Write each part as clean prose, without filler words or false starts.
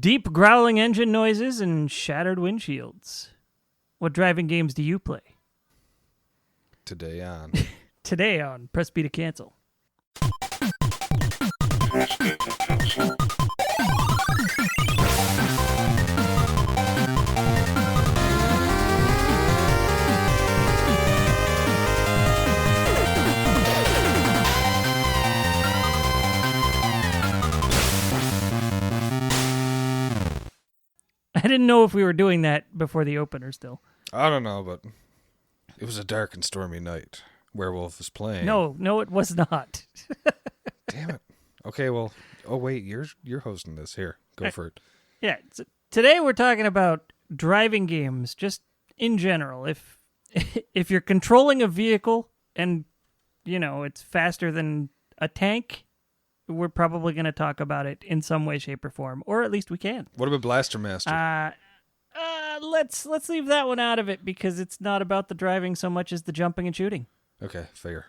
deep growling engine noises and shattered windshields. What driving games do you play? Today on. Today on Press B to Cancel. I didn't know if we were doing that before the opener still. I don't know, but it was a dark and stormy night. Werewolf is playing. No, it was not. Damn it. Okay, well, oh wait, you're hosting this. Here, go for it. Yeah, today we're talking about driving games, just in general. If you're controlling a vehicle and, it's faster than a tank, we're probably going to talk about it in some way, shape, or form, or at least we can. What about Blaster Master? Let's leave that one out of it because it's not about the driving so much as the jumping and shooting. Okay, fair.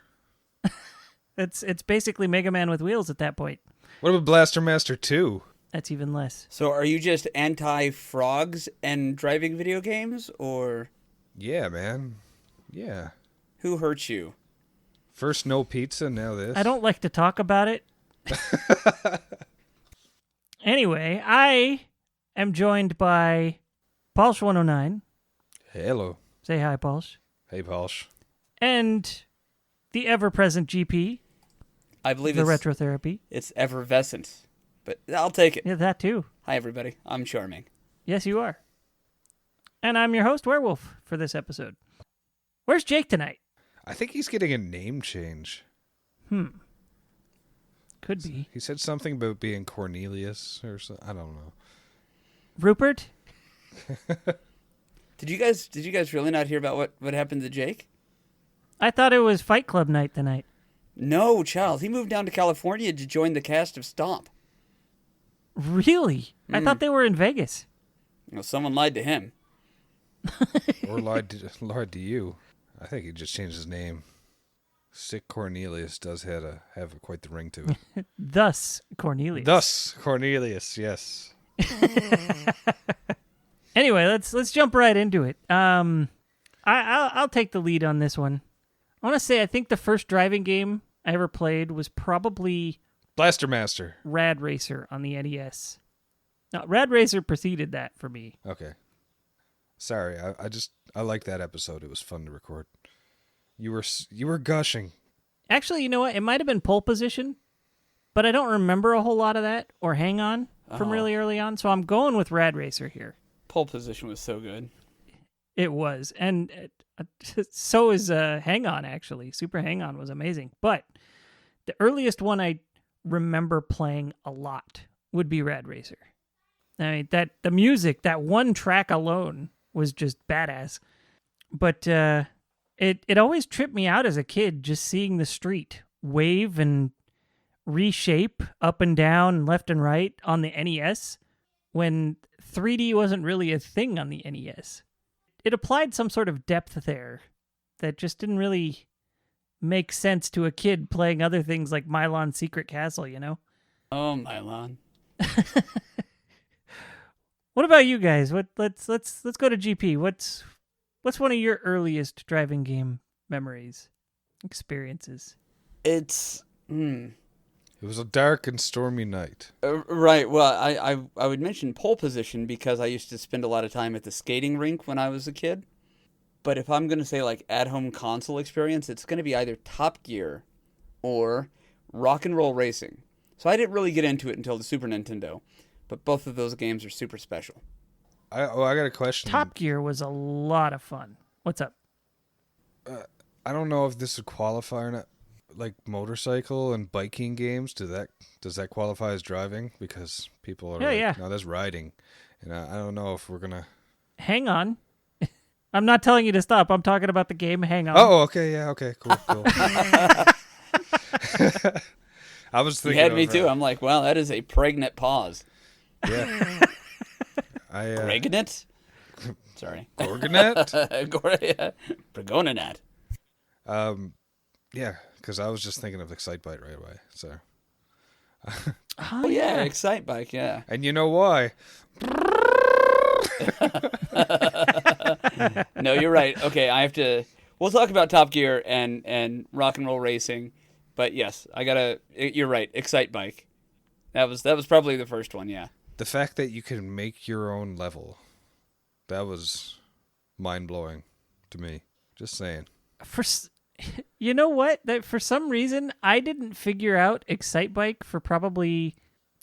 It's basically Mega Man with wheels at that point. What about Blaster Master 2? That's even less. So are you just anti-frogs and driving video games, or? Yeah, man. Yeah. Who hurt you? First no pizza, now this. I don't like to talk about it. Anyway, I am joined by Palsh109. Hello. Say hi, Palsh. Hey, Palsh. And the ever-present GP. I believe the Retro Therapy. It's effervescent, but I'll take it. Yeah, that too. Hi, everybody. I'm charming. Yes, you are. And I'm your host, Werewolf, for this episode. Where's Jake tonight? I think he's getting a name change. Could be. He said something about being Cornelius or something. I don't know. Rupert? Did you guys really not hear about what happened to Jake? I thought it was Fight Club night tonight. No, child. He moved down to California to join the cast of Stomp. Really? I thought they were in Vegas. Well, someone lied to him. Or lied to you. I think he just changed his name. Sick Cornelius does have quite the ring to it. Thus, Cornelius. Thus, Cornelius, yes. Anyway, let's jump right into it. I'll take the lead on this one. I want to say I think the first driving game I ever played was probably Blaster Master. Rad Racer on the NES. No, Rad Racer preceded that for me. Okay. Sorry, I like that episode. It was fun to record. You were gushing. Actually, you know what? It might have been Pole Position, but I don't remember a whole lot of that or Hang On from really early on, so I'm going with Rad Racer here. Pole Position was so good. It was, and so is Hang On, actually. Super Hang On was amazing. But the earliest one I remember playing a lot would be Rad Racer. I mean, the music, that one track alone was just badass. But it always tripped me out as a kid, just seeing the street wave and reshape up and down and left and right on the NES when 3D wasn't really a thing on the NES. It applied some sort of depth there that just didn't really make sense to a kid playing other things like Milon's Secret Castle, you know? Oh, Milon. What about you guys? Let's go to GP. What's one of your earliest driving game memories, experiences? It was a dark and stormy night. Right. Well, I would mention Pole Position because I used to spend a lot of time at the skating rink when I was a kid. But if I'm going to say like at-home console experience, it's going to be either Top Gear or Rock and Roll Racing. So I didn't really get into it until the Super Nintendo. But both of those games are super special. I got a question. Top Gear was a lot of fun. What's up? I don't know if this would qualify or not. Like motorcycle and biking games, does that qualify as driving? Because people are no, that's riding. And I don't know if we're going to... Hang on. I'm not telling you to stop. I'm talking about the game Hang On. Oh, okay, yeah, okay, cool. I was thinking... You had me too. I'm like, wow, that is a pregnant pause. Yeah. Pregnant? Sorry. Gorgonet? Pregonanat. Yeah, because I was just thinking of Excitebike right away. So. Oh yeah, Excitebike, yeah. And you know why? No, you're right. Okay, I have to. We'll talk about Top Gear and rock and roll racing, but yes, I gotta. You're right. Excite Bike. That was probably the first one. Yeah. The fact that you can make your own level, that was mind blowing to me. Just saying. You know what? That for some reason I didn't figure out Excite Bike for probably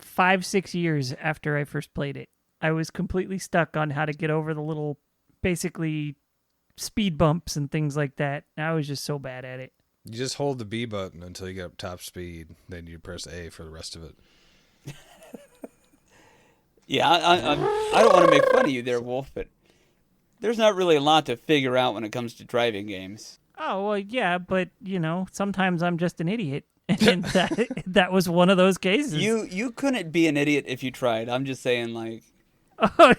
5-6 years after I first played it. I was completely stuck on how to get over the little, basically, speed bumps and things like that. I was just so bad at it. You just hold the B button until you get up top speed, then you press A for the rest of it. Yeah, I don't want to make fun of you there, Wolf, but there's not really a lot to figure out when it comes to driving games. Oh, well, yeah, but, sometimes I'm just an idiot. And that was one of those cases. You couldn't be an idiot if you tried. I'm just saying, like... Oh,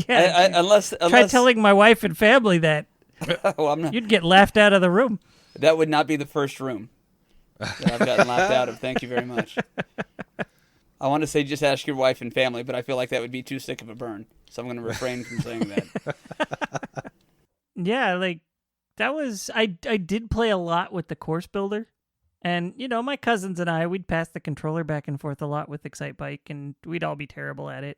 yeah. Unless... Try telling my wife and family that. Oh, I'm not... You'd get laughed out of the room. That would not be the first room that I've gotten laughed out of. Thank you very much. I want to say just ask your wife and family, but I feel like that would be too sick of a burn. So I'm going to refrain from saying that. Yeah, like, that was... I did play a lot with the course builder. And, my cousins and I, we'd pass the controller back and forth a lot with Excite Bike, and we'd all be terrible at it.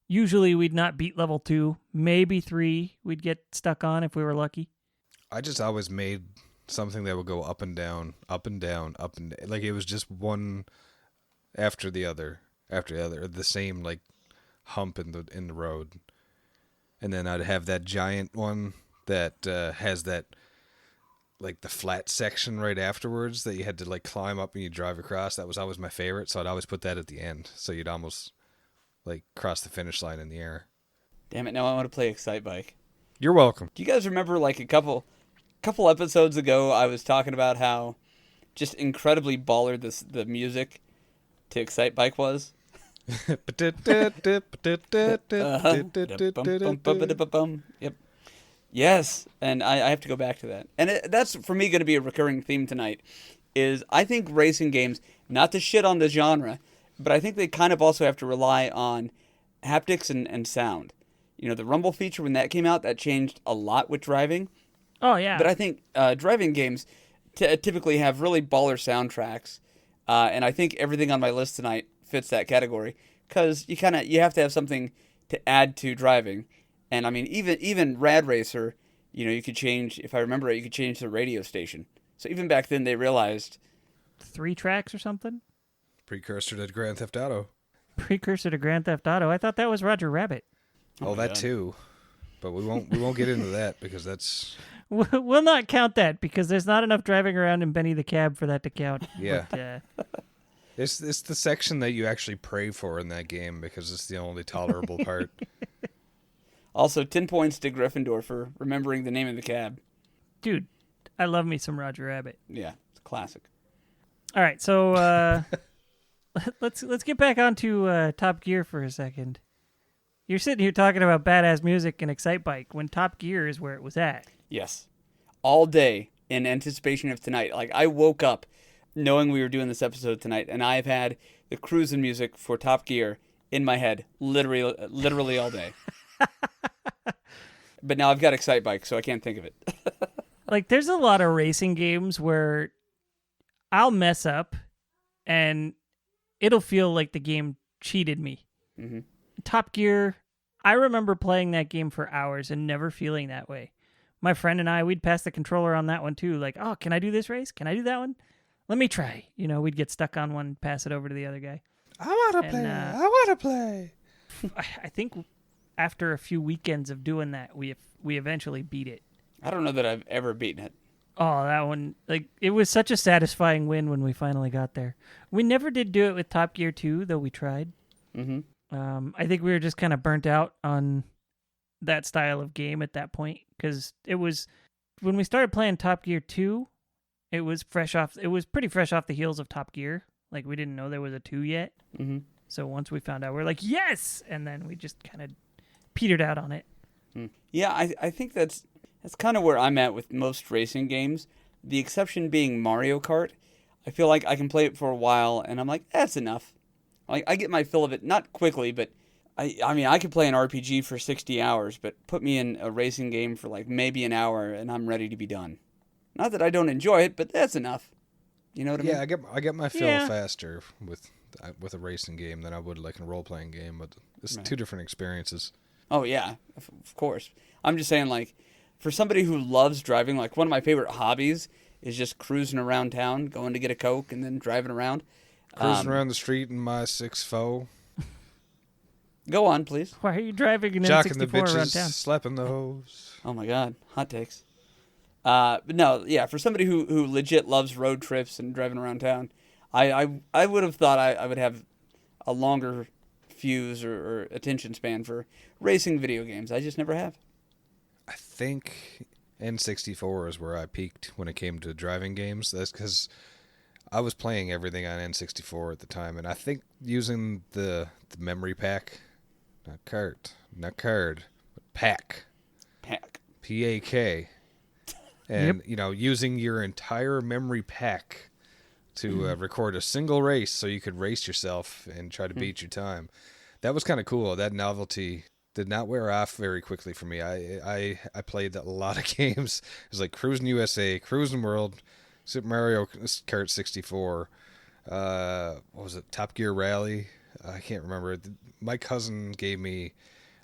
Usually we'd not beat level 2, maybe 3 we'd get stuck on if we were lucky. I just always made something that would go up and down, up and down, up and down. Like, it was just one after the other, the same, like, hump in the road. And then I'd have that giant one that has that, like, the flat section right afterwards that you had to, like, climb up and you drive across. That was always my favorite, so I'd always put that at the end. So you'd almost, like, cross the finish line in the air. Damn it, now I want to play Excite Bike. You're welcome. Do you guys remember, like, a couple episodes ago, I was talking about how just incredibly baller the music to Excite Bike was? Yep. Yes, and I have to go back to that. And that's, for me, going to be a recurring theme tonight, is I think racing games, not to shit on the genre, but I think they kind of also have to rely on haptics and sound. The rumble feature, when that came out, that changed a lot with driving. Oh, yeah. But I think driving games typically have really baller soundtracks, and I think everything on my list tonight fits that category, because you have to have something to add to driving. And I mean, even Rad Racer, you could change, if I remember right, you could change the radio station. So even back then they realized 3 tracks or something? Precursor to Grand Theft Auto. I thought that was Roger Rabbit. Oh, that too. But we won't get into that because that's... We'll not count that because there's not enough driving around in Benny the Cab for that to count. Yeah. But, it's the section that you actually pray for in that game because it's the only tolerable part. Also, 10 points to Gryffindor for remembering the name of the cab. Dude, I love me some Roger Rabbit. Yeah, it's a classic. All right, so let's get back onto Top Gear for a second. You're sitting here talking about badass music and Excite Bike when Top Gear is where it was at. Yes. All day in anticipation of tonight. Like, I woke up knowing we were doing this episode tonight, and I've had the cruising music for Top Gear in my head literally all day. But now I've got Excite Bike, so I can't think of it. Like, there's a lot of racing games where I'll mess up and it'll feel like the game cheated me. Mm-hmm. Top Gear, I remember playing that game for hours and never feeling that way. My friend and I, we'd pass the controller on that one too. Like, oh, can I do this race? Can I do that one? Let me try. We'd get stuck on one, pass it over to the other guy. I want to play. I think after a few weekends of doing that, we eventually beat it. I don't know that I've ever beaten it. Oh, that one, like, it was such a satisfying win when we finally got there. We never did do it with Top Gear 2, though we tried. Mm-hmm. I think we were just kind of burnt out on that style of game at that point, because it was, when we started playing Top Gear 2, it was pretty fresh off the heels of Top Gear. Like, we didn't know there was a 2 yet. Mm-hmm. So once we found out, we're like, yes! And then we just kind of petered out on it. Yeah, I think that's kind of where I'm at with most racing games. The exception being Mario Kart. I feel like I can play it for a while, and I'm like, that's enough. Like, I get my fill of it, not quickly, but I mean, I could play an RPG for 60 hours, but put me in a racing game for like maybe an hour, and I'm ready to be done. Not that I don't enjoy it, but that's enough. You know what I mean? Yeah, I get my fill faster with a racing game than I would like in a role playing game, but it's two different experiences. Oh yeah, of course. I'm just saying, like, for somebody who loves driving, like one of my favorite hobbies is just cruising around town, going to get a Coke, and then driving around. Cruising around the street in my 6'4". Go on, please. Why are you driving an Jocking the N64 bitches, around town? slapping the hose. Oh my God, hot takes. But no, yeah, for somebody who legit loves road trips and driving around town, I would have thought I would have a longer fuse or attention span for racing video games. I just never have. I think N64 is where I peaked when it came to driving games. That's because I was playing everything on N64 at the time, and I think using the memory pack, not card, but pack, PAK, and using your entire memory pack to record a single race so you could race yourself and try to beat your time. That was kind of cool. That novelty did not wear off very quickly for me. I played a lot of games. It was like Cruising USA, Cruising World, Super Mario Kart 64, what was it, Top Gear Rally? I can't remember. My cousin gave me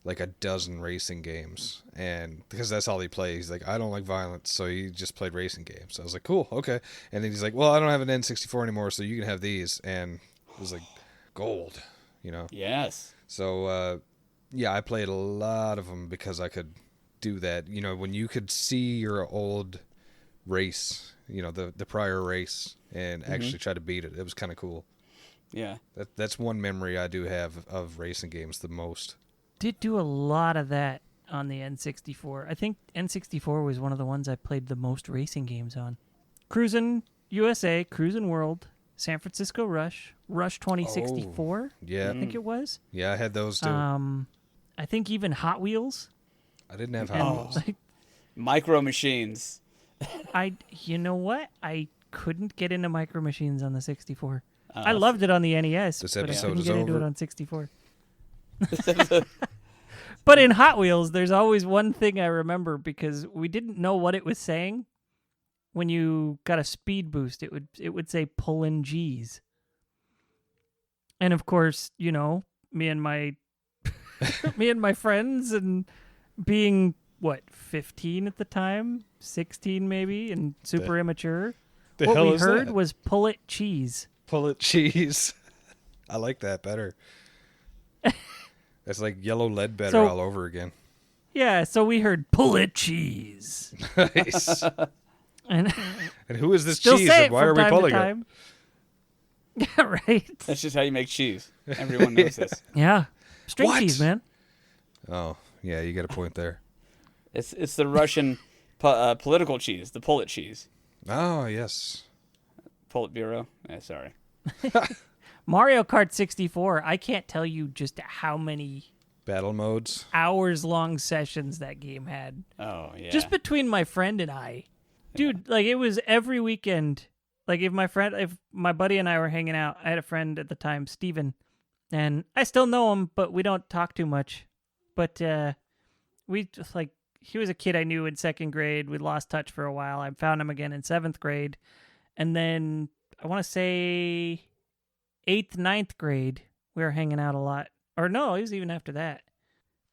like a dozen racing games, and because that's all he plays. He's like, I don't like violence, so he just played racing games. I was like, cool, okay. And then he's like, well, I don't have an N64 anymore, so you can have these. And it was like gold, Yes. So I played a lot of them because I could do that. When you could see your old race, the prior race, and actually try to beat it. It was kind of cool. Yeah. That's one memory I do have of racing games the most. Did do a lot of that on the N64. I think N64 was one of the ones I played the most racing games on. Cruisin' USA, Cruisin' World, San Francisco Rush 2064. Yeah. I think it was. Yeah, I had those too. I think even Hot Wheels. I didn't have Hot Wheels. Micro Machines. You know what? I couldn't get into Micro Machines on the 64. I loved it on the NES, This but I episode couldn't is get into over. it on 64. But in Hot Wheels, there's always one thing I remember because we didn't know what it was saying. When you got a speed boost, it would say pullin' G's. And of course, me and my friends, and being 15 at the time, 16 maybe, and super immature. What we heard was pull it cheese. Pull it cheese. I like that better. It's like yellow lead better all over again. Yeah, so we heard pull it cheese. Nice. And who is this cheese and why are we pulling it? Yeah, right. That's just how you make cheese. Everyone knows this. Yeah. String cheese, man. Oh, yeah, you got a point there. It's the Russian political cheese, the Pullet cheese. Oh, yes. Politburo. Sorry. Mario Kart 64, I can't tell you just how many battle modes, hours-long sessions that game had. Oh, yeah. Just between my friend and I. Dude, like, it was every weekend. Like, if my buddy and I were hanging out, I had a friend at the time, Steven, and I still know him, but we don't talk too much. But we just, like, he was a kid I knew in second grade. We lost touch for a while. I found him again in seventh grade. And then, I want to say 8th, 9th grade, we were hanging out a lot. Or no, it was even after that.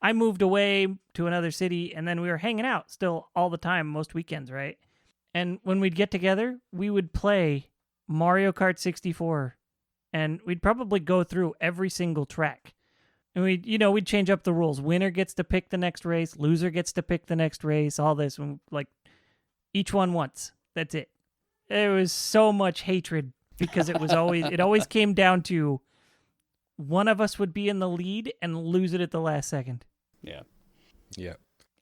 I moved away to another city, and then we were hanging out still all the time, most weekends, right? And when we'd get together, we would play Mario Kart 64, and we'd probably go through every single track. And we'd change up the rules. Winner gets to pick the next race, loser gets to pick the next race, all this, and like each one once. That's it. There was so much hatred because it always came down to one of us would be in the lead and lose it at the last second. Yeah. Yeah.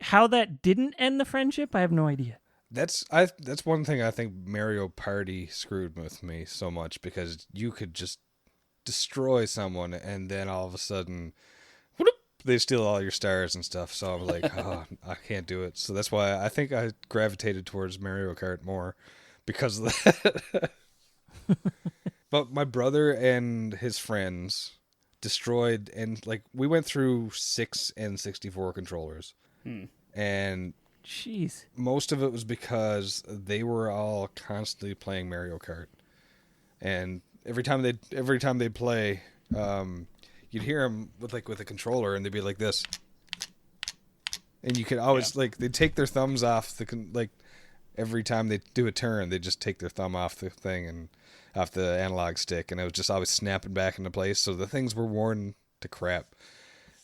How that didn't end the friendship, I have no idea. That's one thing I think Mario Party screwed with me so much, because you could just destroy someone and then all of a sudden whoop, they steal all your stars and stuff. So I was like, oh, I can't do it. So that's why I think I gravitated towards Mario Kart more because of that. But my brother and his friends, destroyed, and like we went through 6 N64 controllers, and jeez, most of it was because they were all constantly playing Mario Kart, and every time they'd play, you'd hear them with a controller, and they'd be like this, and you could always they'd take their thumbs off every time they do a turn, they just take their thumb off the thing and off the analog stick, and it was just always snapping back into place. So the things were worn to crap,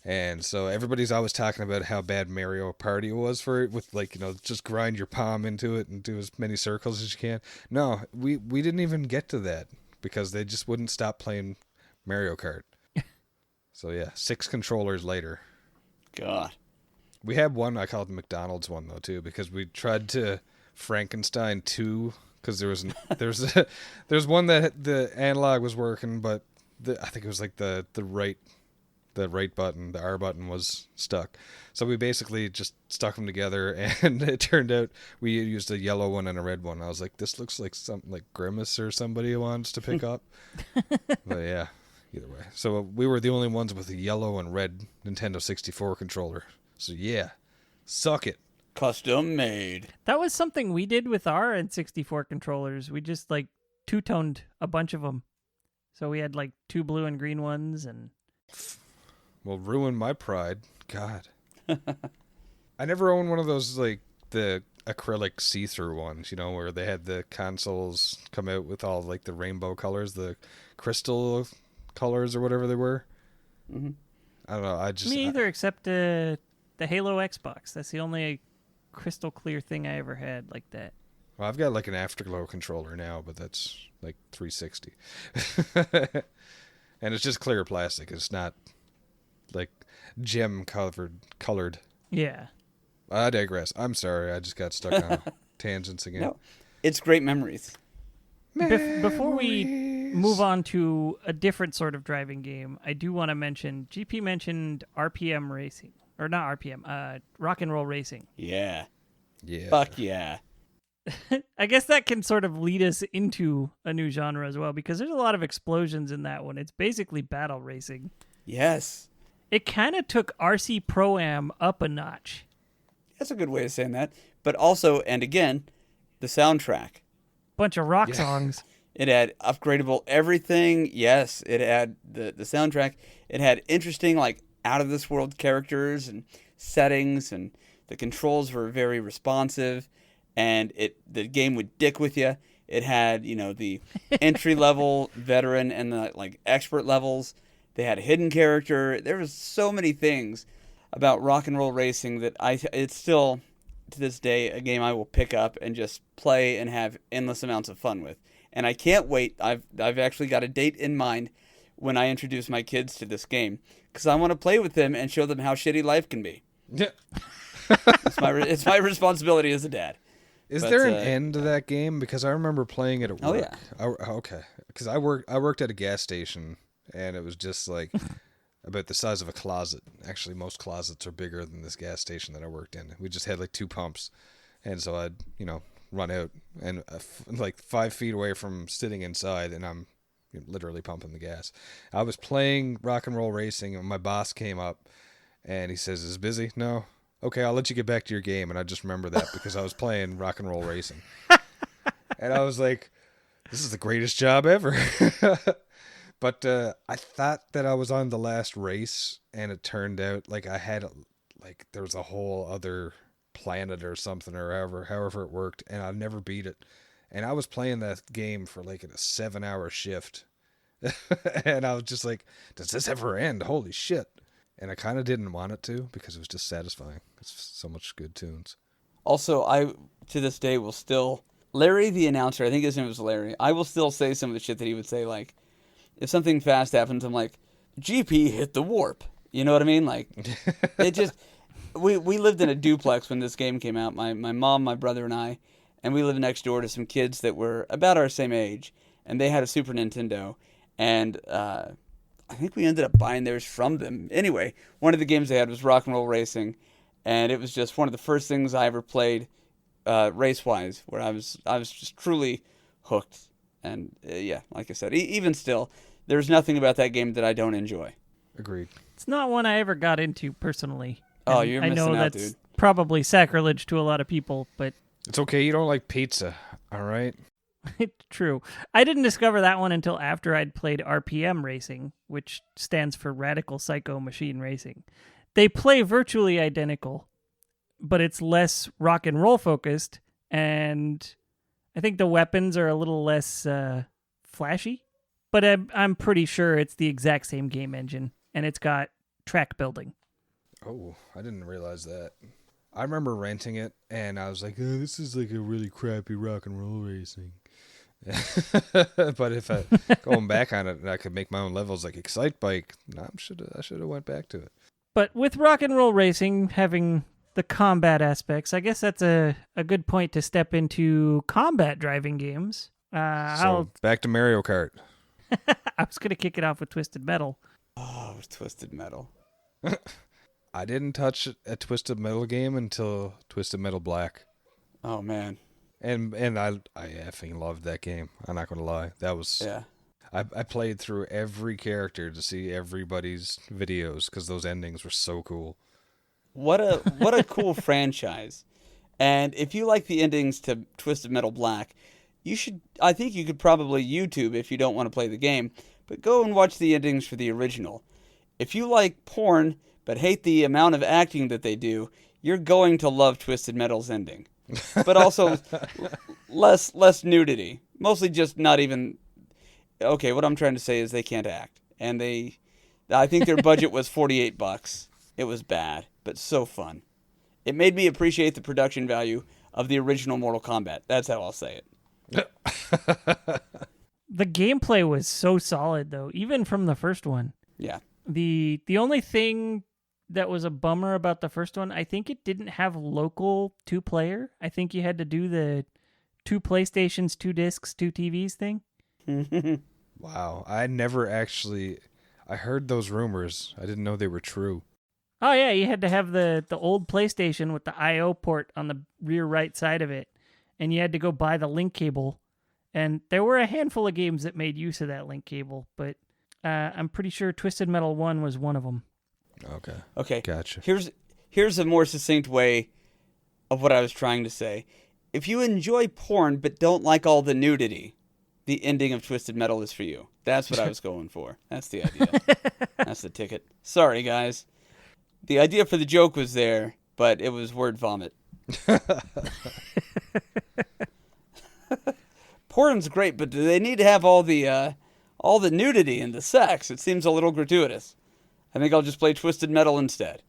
and so everybody's always talking about how bad Mario Party was for it, with just grind your palm into it and do as many circles as you can. No, we didn't even get to that because they just wouldn't stop playing Mario Kart. So yeah, 6 controllers later. God. We had one, I called the McDonald's one though too, because we tried to Frankenstein 2, because there's one that the analog was working, but I think it was like the right button, the R button, was stuck. So we basically just stuck them together, and it turned out we used a yellow one and a red one. I was like, this looks like something like Grimace or somebody who wants to pick up. But yeah, either way. So we were the only ones with a yellow and red Nintendo 64 controller. So yeah, suck it. Custom made. That was something we did with our N64 controllers. We just two-toned a bunch of them. So we had 2 blue and green ones, and well, ruin my pride. God. I never owned one of those the acrylic see-through ones, where they had the consoles come out with all the rainbow colors, the crystal colors or whatever they were. Mm-hmm. I don't know. Me either, except the Halo Xbox. That's the only crystal clear thing I ever had like that. Well, I've got an Afterglow controller now, but that's 360. And it's just clear plastic. It's not gem colored. Yeah. I digress. I'm sorry. I just got stuck on tangents again. No, it's great memories. Before we move on to a different sort of driving game, I do want to mention, GP mentioned RPM racing. Or not RPM, rock and roll racing. Yeah. Yeah. Fuck yeah. I guess that can sort of lead us into a new genre as well, because there's a lot of explosions in that one. It's basically battle racing. Yes. It kind of took RC Pro-Am up a notch. That's a good way of saying that. But also, and again, the soundtrack. Bunch of rock songs. It had upgradable everything. Yes, it had the soundtrack. It had interesting, out-of-this-world characters and settings, and the controls were very responsive, and the game would dick with you. It had, the entry-level, veteran, and the, expert levels. They had a hidden character. There was so many things about rock and roll racing that it's still, to this day, a game I will pick up and just play and have endless amounts of fun with. And I can't wait. I've actually got a date in mind when I introduce my kids to this game, because I want to play with them and show them how shitty life can be. Yeah. It's my responsibility as a dad. Is there an end to that game? Because I remember playing it at work. Oh yeah. Okay. Because I worked at a gas station, and it was just about the size of a closet. Actually, most closets are bigger than this gas station that I worked in. We just had 2 pumps, and so I'd run out and 5 feet away from sitting inside, and I'm literally pumping the gas. I was playing rock and roll racing, and my boss came up, and he says, "Is it busy?" "No." "Okay, I'll let you get back to your game." And I just remember that because I was playing rock and roll racing. And I was like, this is the greatest job ever. But I thought that I was on the last race, and it turned out I had there was a whole other planet or something, or however it worked, and I never beat it. And I was playing that game for a 7-hour shift. And I was just like, does this ever end? Holy shit. And I kind of didn't want it to, because it was just satisfying. It's so much good tunes. Also, I, to this day, will still... Larry, the announcer, I think his name was Larry, I will still say some of the shit that he would say, if something fast happens, I'm like, GP hit the warp. You know what I mean? It just... We lived in a duplex when this game came out, my mom, my brother, and I, and we lived next door to some kids that were about our same age, and they had a Super Nintendo, and I think we ended up buying theirs from them. Anyway, one of the games they had was Rock and Roll Racing, and it was just one of the first things I ever played race-wise, where I was just truly hooked. And yeah, like I said, even still, there's nothing about that game that I don't enjoy. Agreed. It's not one I ever got into personally. Oh, you're missing out, dude. I know that's probably sacrilege to a lot of people, but... It's okay, you don't like pizza, all right? True. I didn't discover that one until after I'd played RPM Racing, which stands for Radical Psycho Machine Racing. They play virtually identical, but it's less rock and roll focused, and I think the weapons are a little less flashy, but I'm pretty sure it's the exact same game engine, and it's got track building. Oh, I didn't realize that. I remember renting it, and I was like, oh, this is like a really crappy rock and roll racing. But if I going back on it and I could make my own levels like Excite Bike, I should have went back to it. But with rock and roll racing having the combat aspects, I guess that's a good point to step into combat driving games. So back to Mario Kart. I was going to kick it off with Twisted Metal. Oh, Twisted Metal. I didn't touch a Twisted Metal game until Twisted Metal Black. Oh, man. And I effing loved that game. I'm not going to lie. That was... Yeah. I played through every character to see everybody's videos because those endings were so cool. What a cool franchise. And if you like the endings to Twisted Metal Black, I think you could probably YouTube if you don't want to play the game, but go and watch the endings for the original. If you like porn but hate the amount of acting that they do, you're going to love Twisted Metal's ending. But also less nudity. Mostly just not even... Okay, what I'm trying to say is they can't act. And I think their budget was $48. It was bad, but so fun. It made me appreciate the production value of the original Mortal Kombat. That's how I'll say it. The gameplay was so solid, though, even from the first one. Yeah. The only thing that was a bummer about the first one, I think it didn't have local 2-player. I think you had to do the 2 PlayStations, 2 discs, 2 TVs thing. Wow. I heard those rumors. I didn't know they were true. Oh, yeah, you had to have the old PlayStation with the I.O. port on the rear right side of it, and you had to go buy the link cable. And there were a handful of games that made use of that link cable, but I'm pretty sure Twisted Metal 1 was one of them. Okay. Gotcha. Here's a more succinct way of what I was trying to say. If you enjoy porn but don't like all the nudity, the ending of Twisted Metal is for you. That's what I was going for. That's the idea. That's the ticket. Sorry, guys. The idea for the joke was there, but it was word vomit. Porn's great, but do they need to have all the nudity and the sex? It seems a little gratuitous. I think I'll just play Twisted Metal instead.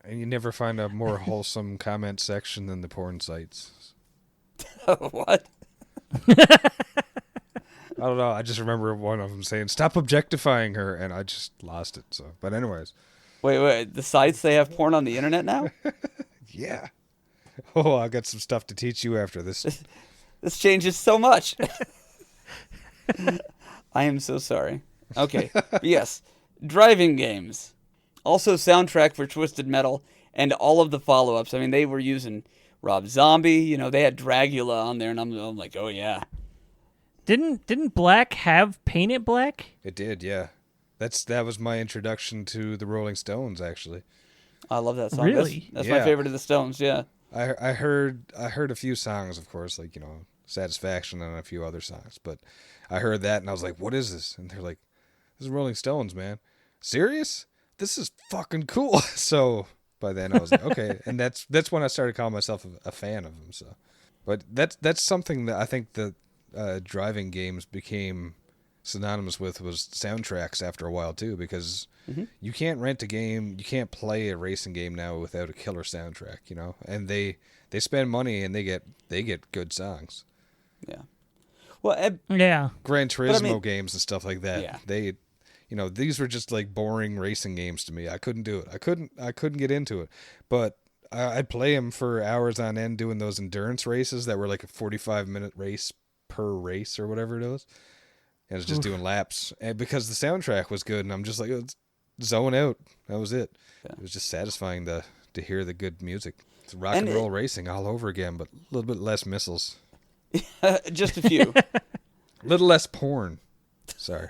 And you never find a more wholesome comment section than the porn sites. What? I don't know. I just remember one of them saying, "Stop objectifying her," and I just lost it. So, but anyways. Wait. The sites, they have porn on the internet now? Yeah. Oh, I got some stuff to teach you after this. This changes so much. I am so sorry. Okay. Yes. Driving games. Also soundtrack for Twisted Metal and all of the follow-ups. I mean, they were using Rob Zombie. They had Dragula on there, and I'm like, oh, yeah. Didn't Black have Paint It Black? It did, yeah. That was my introduction to the Rolling Stones, actually. I love that song. Really? That's my favorite of the Stones, yeah. I heard a few songs, of course, like, Satisfaction and a few other songs, but I heard that and I was like, what is this? And they're like, this is Rolling Stones, man. Serious? This is fucking cool. So by then I was like, okay. And that's when I started calling myself a fan of them. So, but that's something that I think that driving games became synonymous with was soundtracks after a while too, because you can't rent a game, you can't play a racing game now without a killer soundtrack, and they spend money and they get good songs. Yeah. Well, yeah. Gran Turismo games and stuff like that. Yeah. They, these were just like boring racing games to me. I couldn't do it. I couldn't get into it. But I'd play them for hours on end doing those endurance races that were like a 45-minute race per race or whatever it was. And it's just doing laps. And because the soundtrack was good, and I'm just like, zone out. That was it. Yeah. It was just satisfying to hear the good music. It's rock and roll racing all over again, but a little bit less missiles. Just a few. A little less porn. Sorry.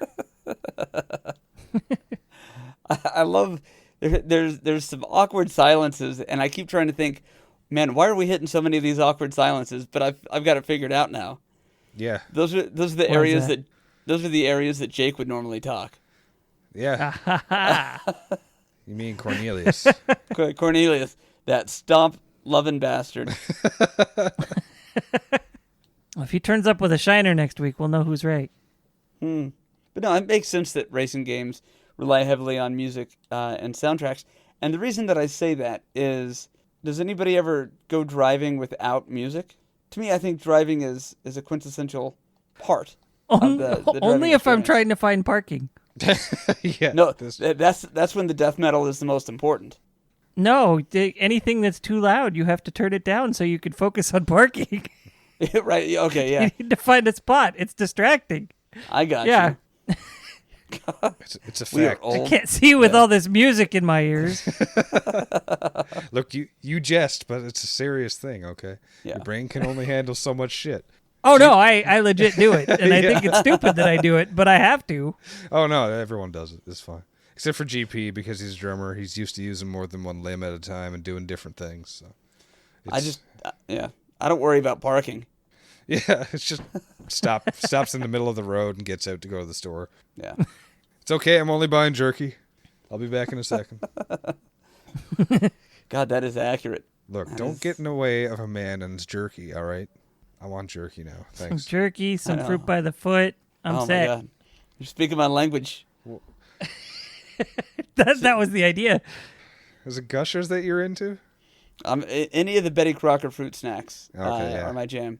I love there's some awkward silences, and I keep trying to think, man, why are we hitting so many of these awkward silences? But I've got it figured out now. Yeah. Those are the areas that Jake would normally talk. Yeah. You mean Cornelius? Cornelius, that stomp loving bastard. Well, if he turns up with a shiner next week, we'll know who's right. But no, it makes sense that racing games rely heavily on music and soundtracks. And the reason that I say that is, does anybody ever go driving without music? To me, I think driving is a quintessential part of the only if I'm experience. trying to find parking. Yeah. No, that's when the death metal is the most important. No, anything that's too loud, you have to turn it down so you can focus on parking. Right? Okay, yeah. You need to find a spot. It's distracting. I got Yeah. you. It's a We are fact. old. I can't see with all this music in my ears. Look, you jest, but it's a serious thing, okay? Yeah. Your brain can only handle so much shit. Oh, no, I legit do it. And I think it's stupid that I do it, but I have to. Oh, no, everyone does it. It's fine. Except for GP, because he's a drummer. He's used to using more than one limb at a time and doing different things. So I don't worry about parking. Yeah, it's just stops in the middle of the road and gets out to go to the store. Yeah. It's okay, I'm only buying jerky. I'll be back in a second. God, that is accurate. Look, don't get in the way of a man and his jerky, all right? I want jerky now. Some Thanks. jerky, some fruit by the foot. I'm Oh set. my God. You're speaking my language. That was the idea. Is it Gushers that you're into? Any of the Betty Crocker fruit snacks Okay, are my jam.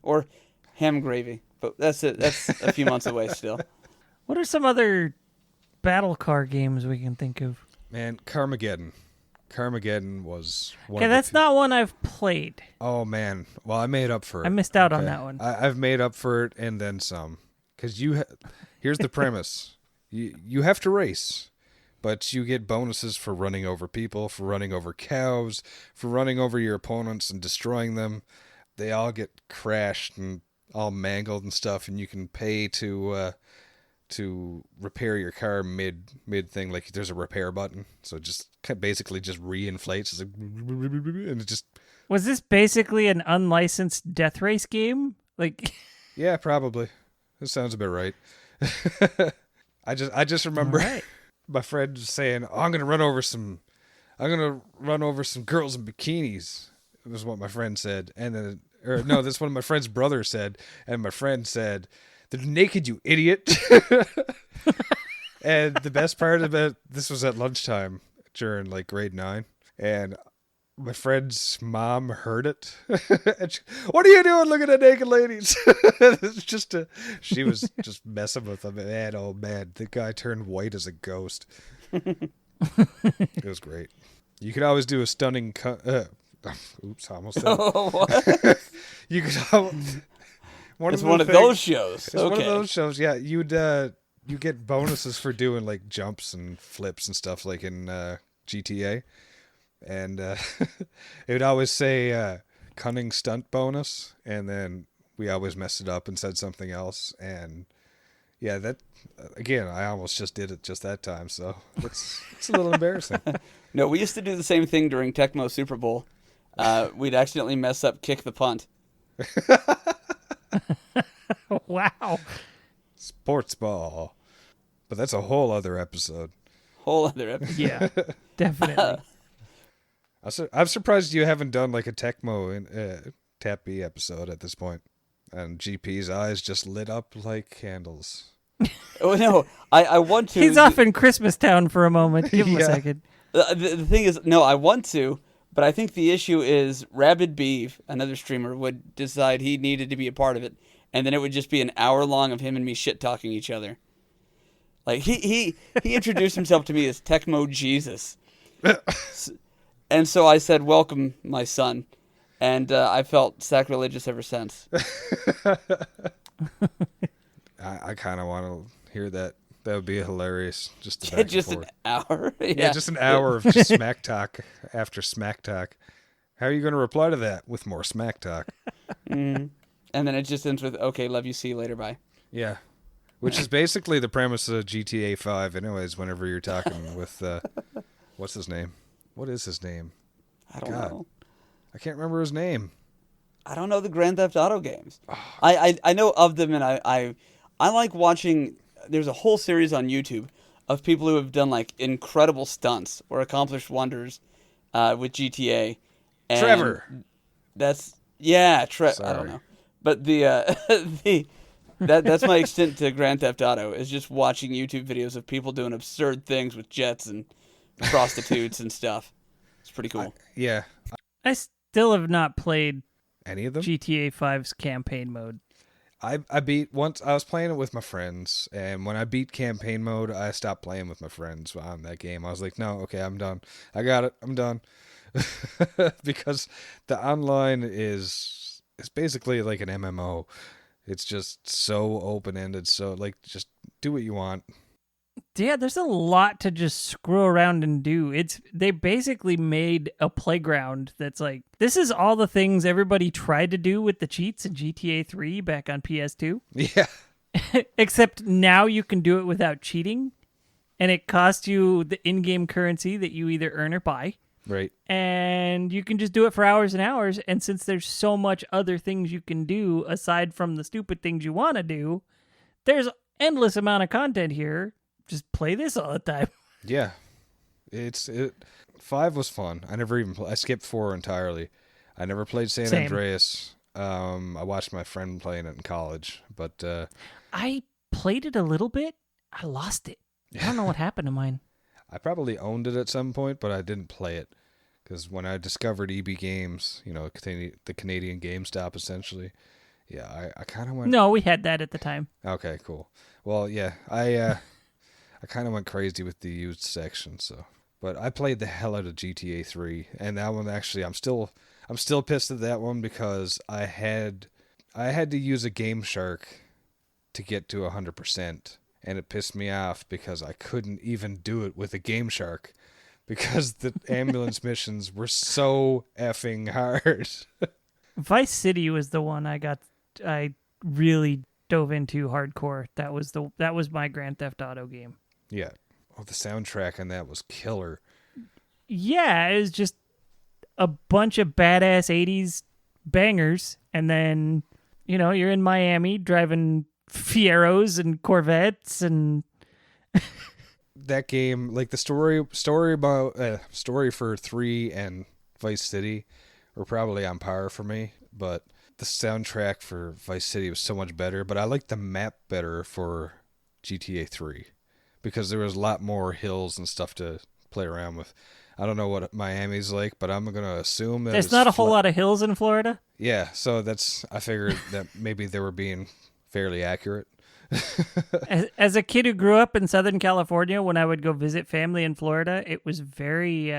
Or ham gravy. But that's it. That's a few months away still. What are some other battle car games we can think of? Man, Carmageddon. Carmageddon was one Okay, of the that's not one I've played. Oh, man. Well, I made up for it. I missed out on okay? that one. I've made up for it and then some. Because here's the premise. You have to race, but you get bonuses for running over people, for running over cows, for running over your opponents and destroying them. They all get crashed and all mangled and stuff, and you can pay to repair your car mid thing. Like there's a repair button, so it just basically just re-inflates. It's like, and it just. Was this basically an unlicensed death race game? Like, Yeah, probably. That sounds about right. I just remember my friend saying, "Oh, I'm gonna run over some girls in bikinis." It was what my friend said, and then that's what my friend's brother said, and my friend said, "They're naked, you idiot." And the best part of it, this was at lunchtime during like grade 9, and my friend's mom heard it. And she, "What are you doing looking at naked ladies?" She was just messing with him. Man, oh man, the guy turned white as a ghost. It was great. You could always do a stunning oops, I almost said it. What? You could It's one of those shows. It's one of those shows. Yeah, you get bonuses for doing like jumps and flips and stuff like in GTA. And it would always say cunning stunt bonus, and then we always messed it up and said something else. And yeah, that again, I almost just did it just that time, so it's a little embarrassing. No, we used to do the same thing during Tecmo Super Bowl. We'd accidentally mess up kick the punt. Wow. Sports ball, but that's a whole other episode. Whole other episode. Yeah, definitely. I'm surprised you haven't done like a Tecmo Tap B episode at this point. And GP's eyes just lit up like candles. Oh no, I want to. He's off in Christmas Town for a moment. Give him a second. The thing is, no, I want to, but I think the issue is Rabid Beef, another streamer, would decide he needed to be a part of it, and then it would just be an hour long of him and me shit talking each other. Like he introduced himself to me as Tecmo Jesus. And so I said, "Welcome, my son," and I felt sacrilegious ever since. I kind of want to hear that. That would be hilarious. Just An hour. Yeah, just an hour of just smack talk after smack talk. How are you going to reply to that with more smack talk? And then it just ends with, "Okay, love you, see you later, bye." Yeah, Which is basically the premise of GTA 5 anyways, whenever you're talking with, what's his name? What is his name? I don't know. I can't remember his name. I don't know the Grand Theft Auto games. I know of them, and I like watching. There's a whole series on YouTube of people who have done like incredible stunts or accomplished wonders with GTA. And Trevor. That's I don't know, but that's my extent to Grand Theft Auto is just watching YouTube videos of people doing absurd things with jets and prostitutes and stuff. It's pretty cool. I still have not played any of them. GTA 5's campaign mode. I beat once. I was playing it with my friends, and when I beat campaign mode, I stopped playing with my friends on that game. I was like, no, okay, I'm done. I got it. I'm done. Because the online is basically like an MMO. It's just so open-ended. So like, just do what you want. Yeah, there's a lot to just screw around and do. They basically made a playground that's like, this is all the things everybody tried to do with the cheats in GTA 3 back on PS2. Yeah. Except now you can do it without cheating, and it costs you the in-game currency that you either earn or buy. Right. And you can just do it for hours and hours, and since there's so much other things you can do aside from the stupid things you want to do, there's endless amount of content here. Just play this all the time. Yeah. 5 was fun. I never even I skipped 4 entirely. I never played San Andreas. I watched my friend playing it in college, but I played it a little bit. I lost it. I don't know what happened to mine. I probably owned it at some point, but I didn't play it because when I discovered EB Games, the Canadian GameStop essentially, I kind of went. No, we had that at the time. Okay, cool. Well, yeah, I kind of went crazy with the used section, so. But I played the hell out of GTA 3, and that one actually, I'm still pissed at that one because I had to use a Game Shark to get to 100%, and it pissed me off because I couldn't even do it with a Game Shark because the ambulance missions were so effing hard. Vice City was the one I really dove into hardcore. That was my Grand Theft Auto game. Yeah. Oh, the soundtrack on that was killer. Yeah, it was just a bunch of badass 80s bangers, and then, you're in Miami driving Fieros and Corvettes, and that game, like the story for 3 and Vice City were probably on par for me, but the soundtrack for Vice City was so much better, but I liked the map better for GTA 3 because there was a lot more hills and stuff to play around with. I don't know what Miami's like, but I'm going to assume that there's not a whole lot of hills in Florida. Yeah, so I figured that maybe they were being fairly accurate. As a kid who grew up in Southern California, when I would go visit family in Florida, it was very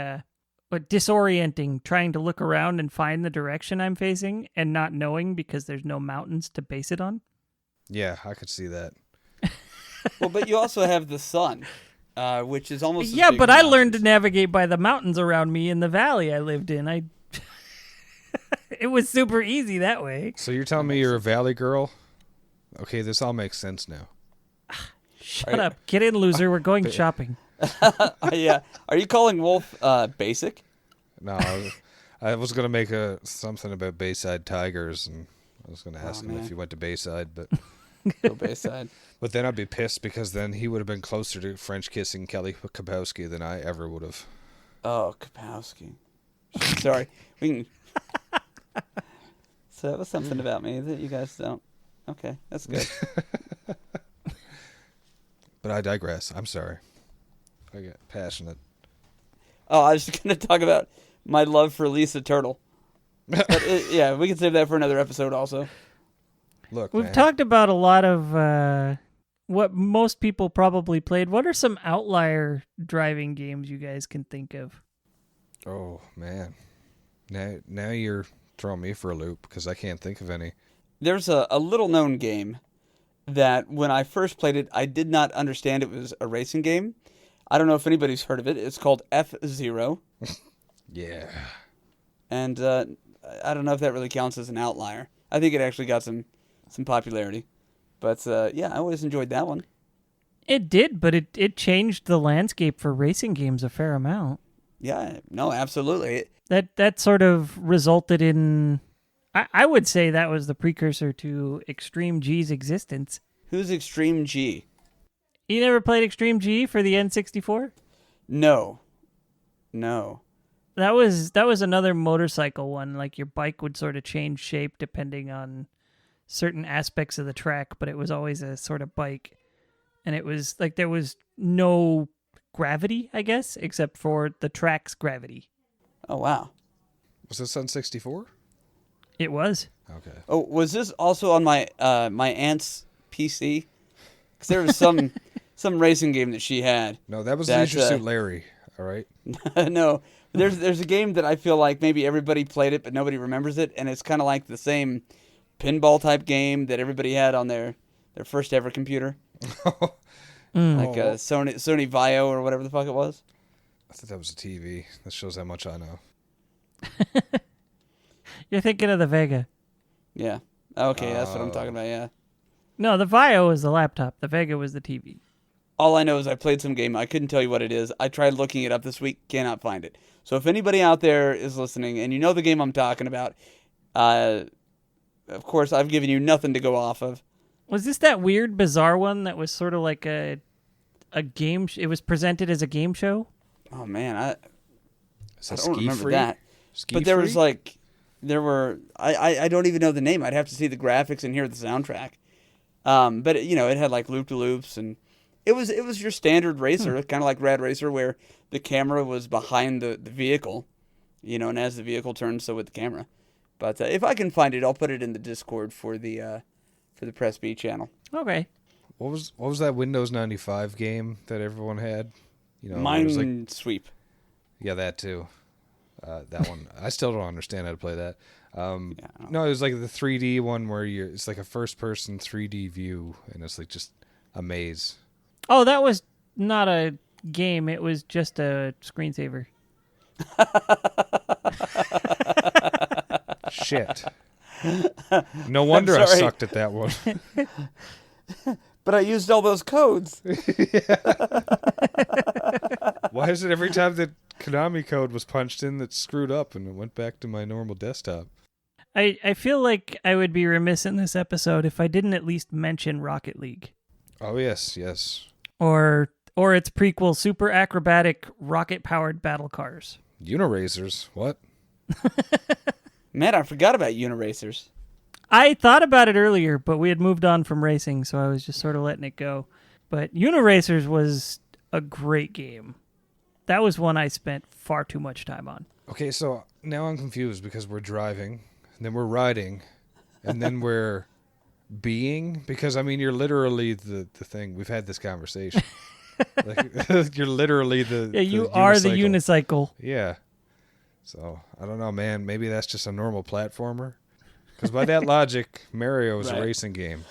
disorienting trying to look around and find the direction I'm facing and not knowing because there's no mountains to base it on. Yeah, I could see that. Well, but you also have the sun, which is almost yeah. But I learned to navigate by the mountains around me in the valley I lived in. It was super easy that way. So you're telling me you're a valley girl? Okay, this all makes sense now. Shut up, get in, loser. We're going shopping. Yeah, are you calling Wolf basic? No, I was gonna make something about Bayside Tigers, and I was gonna ask him if he went to Bayside, but. Go Bayside. But then I'd be pissed because then he would have been closer to French kissing Kelly Kapowski than I ever would have. Oh, Kapowski. Sorry. So that was something about me that you guys don't. Okay, that's good. But I digress. I'm sorry. I get passionate. Oh, I was going to talk about my love for Lisa Turtle. But yeah, we can save that for another episode also. Look, we've talked about a lot of what most people probably played. What are some outlier driving games you guys can think of? Oh, man. Now you're throwing me for a loop because I can't think of any. There's a little-known game that when I first played it, I did not understand it was a racing game. I don't know if anybody's heard of it. It's called F-Zero. Yeah. And I don't know if that really counts as an outlier. I think it actually got some popularity. But yeah, I always enjoyed that one. It did, but it changed the landscape for racing games a fair amount. Yeah, no, absolutely. That sort of resulted in, I would say that was the precursor to Extreme G's existence. Who's Extreme G? You never played Extreme G for the N64? No. That was another motorcycle one. Like your bike would sort of change shape depending on certain aspects of the track, but it was always a sort of bike. And it was like there was no gravity, I guess, except for the track's gravity. Oh, wow. Was this on 64? It was. Okay. Oh, was this also on my my aunt's PC? Because there was some racing game that she had. No, that was Leisure Suit Larry. All right. No, there's a game that I feel like maybe everybody played it, but nobody remembers it, and it's kind of like the same pinball type game that everybody had on their first ever computer. Like a Sony Vaio or whatever the fuck it was. I thought that was a TV. That shows how much I know. You're thinking of the Vega. Yeah. Okay, that's what I'm talking about, yeah. No, the Vaio was the laptop. The Vega was the TV. All I know is I played some game. I couldn't tell you what it is. I tried looking it up this week. Cannot find it. So if anybody out there is listening and you know the game I'm talking about, of course, I've given you nothing to go off of. Was this that weird, bizarre one that was sort of like a game? It was presented as a game show? Oh, man. I don't remember free? that. But there free? was like... I don't even know the name. I'd have to see the graphics and hear the soundtrack. But, it had like loop-de-loops and... It was your standard racer, kind of like Rad Racer, where the camera was behind the vehicle, and as the vehicle turned, so would the camera. But if I can find it, I'll put it in the Discord for the Press B channel. Okay. What was that Windows 95 game that everyone had? Minesweep. Yeah, that too. That one. I still don't understand how to play that. No, it was like the 3D one where it's like a first-person 3D view, and it's like just a maze. Oh, that was not a game. It was just a screensaver. Shit. No wonder I sucked at that one. But I used all those codes. Why is it every time that Konami code was punched in that screwed up and it went back to my normal desktop? I feel like I would be remiss in this episode if I didn't at least mention Rocket League. Oh, yes. Or its prequel, super acrobatic rocket-powered battle cars. Uniracers? What? Man, I forgot about Uniracers. I thought about it earlier, but we had moved on from racing, so I was just sort of letting it go. But Uniracers was a great game. That was one I spent far too much time on. Okay, so now I'm confused because we're driving, and then we're riding, and then we're being, because you're literally the thing. We've had this conversation. Like, you're literally the you are the unicycle. Yeah. So I don't know, man. Maybe that's just a normal platformer. Because by that logic, Mario is a racing game.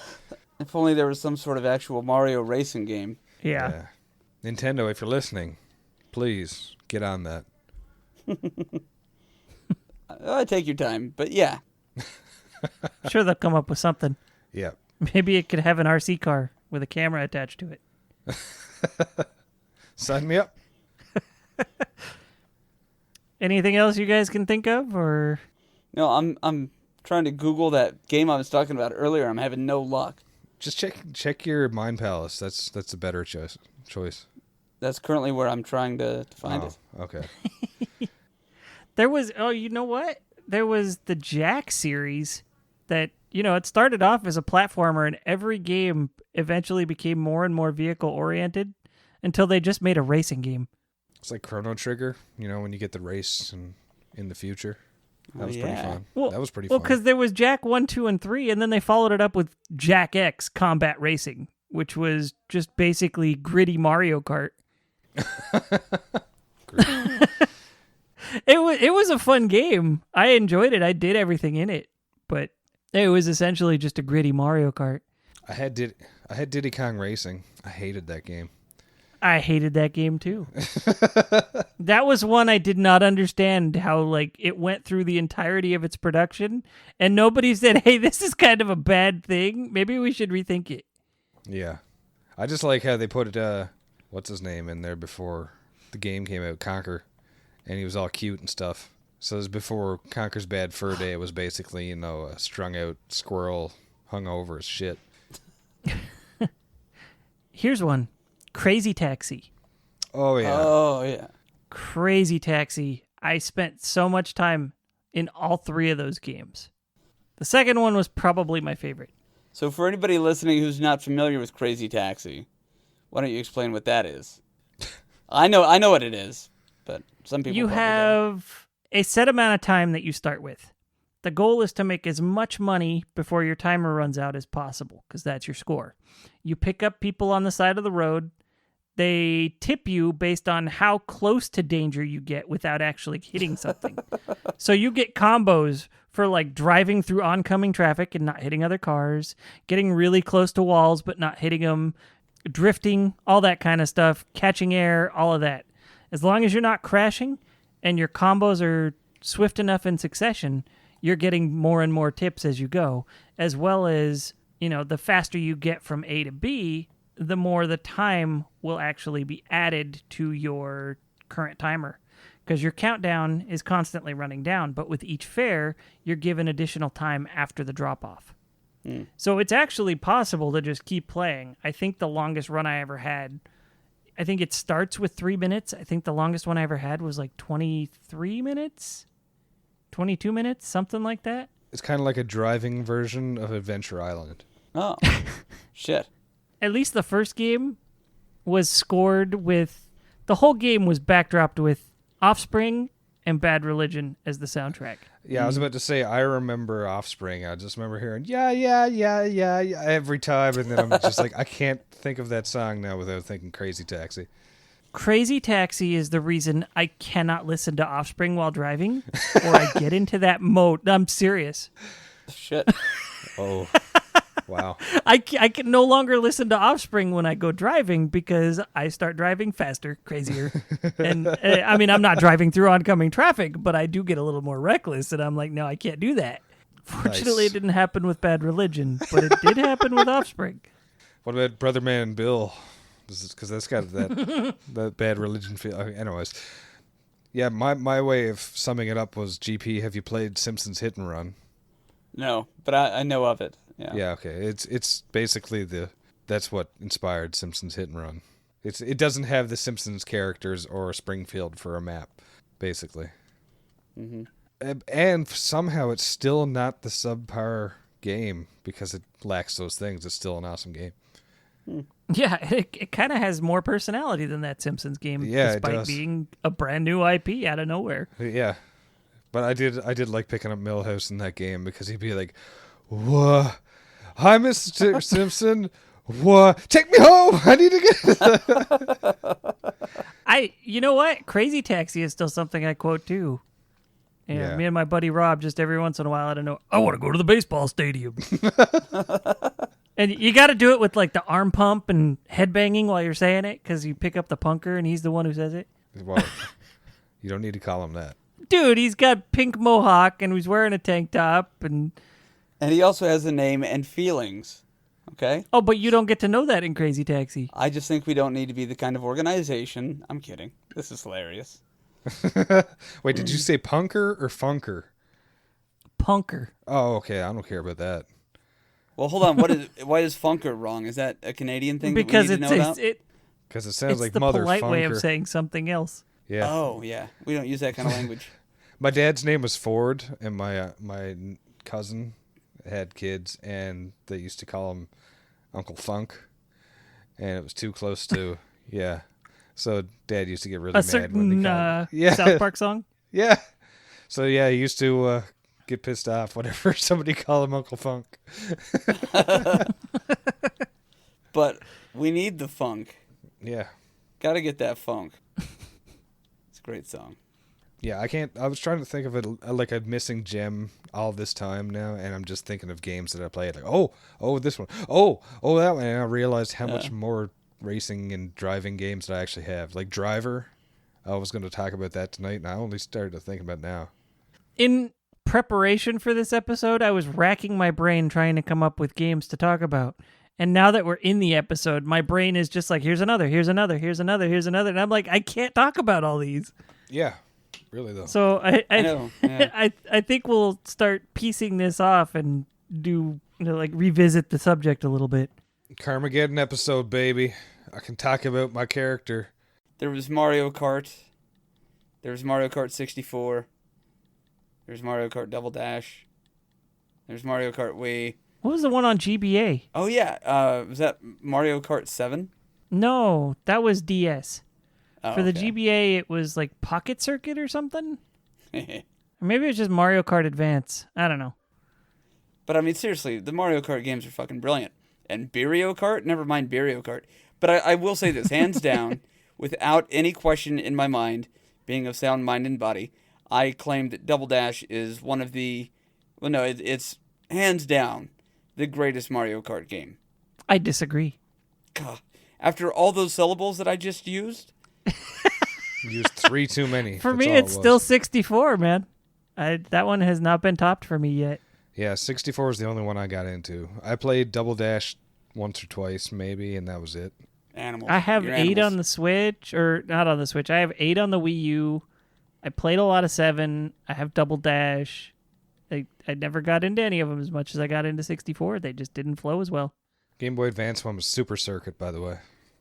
If only there was some sort of actual Mario racing game. Yeah. Nintendo, if you're listening, please get on that. I take your time, but yeah. I'm sure they'll come up with something. Yeah. Maybe it could have an RC car with a camera attached to it. Sign me up. Anything else you guys can think of, or? No, I'm trying to Google that game I was talking about earlier. I'm having no luck. Just check your Mind Palace. That's a better choice. That's currently where I'm trying to find it. Okay. There was, you know what? There was the Jack series that, it started off as a platformer, and every game eventually became more and more vehicle-oriented until they just made a racing game. It's like Chrono Trigger, when you get the race in the future. That was pretty fun. That was pretty fun. Well, because there was Jack 1, 2, and 3, and then they followed it up with Jack X Combat Racing, which was just basically gritty Mario Kart. It was a fun game. I enjoyed it. I did everything in it, but it was essentially just a gritty Mario Kart. I had Diddy Kong Racing. I hated that game. I hated that game too. That was one I did not understand how like it went through the entirety of its production and nobody said, "Hey, this is kind of a bad thing. Maybe we should rethink it." Yeah. I just like how they put what's his name in there before the game came out, Conker, and he was all cute and stuff. So it was before Conker's Bad Fur Day. It was basically, a strung out squirrel hung over as shit. Here's one. Crazy Taxi. Oh, yeah. Oh, yeah. Crazy Taxi. I spent so much time in all three of those games. The second one was probably my favorite. So for anybody listening who's not familiar with Crazy Taxi, why don't you explain what that is? I know what it is, but some people You have a set amount of time that you start with. The goal is to make as much money before your timer runs out as possible, because that's your score. You pick up people on the side of the road. They tip you based on how close to danger you get without actually hitting something. So you get combos for like driving through oncoming traffic and not hitting other cars, getting really close to walls but not hitting them, drifting, all that kind of stuff, catching air, all of that. As long as you're not crashing and your combos are swift enough in succession, you're getting more and more tips as you go, as well as, the faster you get from A to B, the more the time will actually be added to your current timer. Because your countdown is constantly running down, but with each fare, you're given additional time after the drop-off. So it's actually possible to just keep playing. I think the longest run I ever had, I think it starts with 3 minutes. I think the longest one I ever had was like 23 minutes, 22 minutes, something like that. It's kind of like a driving version of Adventure Island. Oh, shit. At least the first game was scored with, the whole game was backdropped with Offspring and Bad Religion as the soundtrack. Yeah, I was about to say, I remember Offspring. I just remember hearing, yeah, every time. And then I'm just like, I can't think of that song now without thinking Crazy Taxi. Crazy Taxi is the reason I cannot listen to Offspring while driving, or I get into that mode. I'm serious. Shit. Oh, wow. I can no longer listen to Offspring when I go driving because I start driving faster, crazier. And I mean, I'm not driving through oncoming traffic, but I do get a little more reckless. And I'm like, no, I can't do that. Fortunately, Nice. It didn't happen with Bad Religion, but it did happen with Offspring. What about Brother Man and Bill? Because that's got that Bad Religion feel. Anyways, yeah, my way of summing it up was, GP, have you played Simpsons Hit and Run? No, but I know of it. Yeah, okay. It's basically that's what inspired Simpsons Hit and Run. It doesn't have the Simpsons characters or Springfield for a map, basically. Mm-hmm. And somehow it's still not the subpar game because it lacks those things. It's still an awesome game. Yeah, it kind of has more personality than that Simpsons game, Yeah, it despite does. being a brand new IP out of nowhere. Yeah, but I did like picking up Milhouse in that game because he'd be like, "What? Hi, Mr. Simpson. What? Take me home. I need to get." You know what? Crazy Taxi is still something I quote too. Yeah, me and my buddy Rob, just every once in a while, I don't know, I want to go to the baseball stadium. And you got to do it with like the arm pump and head banging while you're saying it, because you pick up the punker and he's the one who says it. Well, you don't need to call him that. Dude, he's got pink mohawk and he's wearing a tank top and he also has a name and feelings. Okay? Oh, but you don't get to know that in Crazy Taxi. I just think we don't need to be the kind of organization. I'm kidding. This is hilarious. Wait, did you say punker or funker? Punker. Oh, okay. I don't care about that. Well, hold on. Why is funker wrong? Is that a Canadian thing Because that we need to know about? Because it sounds like the mother polite funker. way of saying something else. Yeah. Oh, yeah. We don't use that kind of language. My dad's name was Ford, and my cousin had kids, and they used to call him Uncle Funk, and it was too close to yeah. So Dad used to get really A mad certain when they called him. South Park song? Yeah. So yeah, he used to get pissed off whenever somebody called him Uncle Funk. But we need the funk. Yeah. Gotta get that funk. It's a great song. Yeah, I was trying to think of it like a missing gem all this time now, and I'm just thinking of games that I played. Like, oh, this one. Oh, that one. And I realized how much more racing and driving games that I actually have. Like Driver, I was going to talk about that tonight, and I only started to think about it now. In preparation for this episode, I was racking my brain trying to come up with games to talk about. And now that we're in the episode, my brain is just like, here's another, here's another, here's another, here's another. And I'm like, I can't talk about all these. Yeah, really though. So I know. Yeah. I think we'll start piecing this off and do, like, revisit the subject a little bit. Carmageddon episode, baby. I can talk about my character. There was Mario Kart. There was Mario Kart 64. There's Mario Kart Double Dash. There's Mario Kart Wii. What was the one on GBA? Oh, yeah. Was that Mario Kart 7? No, that was DS. Oh, For the okay. GBA, it was like Pocket Circuit or something? Or maybe it was just Mario Kart Advance. I don't know. But, I mean, seriously, the Mario Kart games are fucking brilliant. And Beerio Kart? Never mind Beerio Kart. But I will say this, hands down, without any question in my mind, being of sound mind and body, I claim that Double Dash is one of the... Well, no, it's hands down the greatest Mario Kart game. I disagree. God, after all those syllables that I just used? Used 3 too many. For That's me, all it's it was. still 64, man. That one has not been topped for me yet. Yeah, 64 is the only one I got into. I played Double Dash once or twice, maybe, and that was it. Animals. I have You're 8 animals. on the Switch, or not on the Switch. I have 8 on the Wii U. I played a lot of 7. I have Double Dash. I never got into any of them as much as I got into 64. They just didn't flow as well. Game Boy Advance one was Super Circuit, by the way.